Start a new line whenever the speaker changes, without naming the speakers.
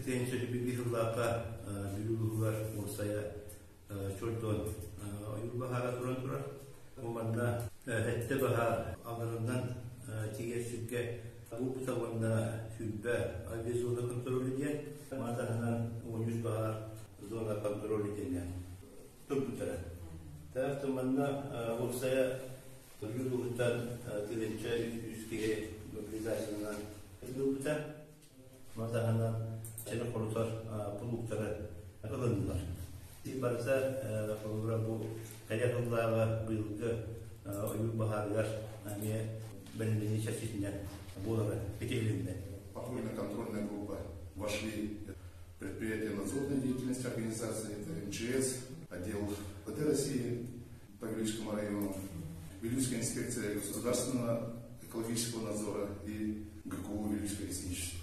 тен сөйті бір ғыллаққа бүлігілер олсая чордон ойыл бағара тұран тұрар. Оманда әтті бағар ағырынан тегершікке бұл бұтағында сүлбә авиазона контролі де матағынан 13 бағар зона контролі дене тұр бұтары. Тәқтіманда олсая Turgul Uğur'dan dirençe üskeye mobilizasyonundan kılınmışlar. Mazahandan çelik korutar bulukları kılındılar. İbarsa bu kayaklığa bıyılgı oyun baharlar belirlediği şaşırtından bunlara peteğilinde.
Патрульно-контрольная группа вошли в предприятие надзорной деятельности организации, это МЧС, отдел ПТ России по Вилюйскому району, Вилюйская инспекция государственного экологического надзора и ГКУ Вилюйская лесничество.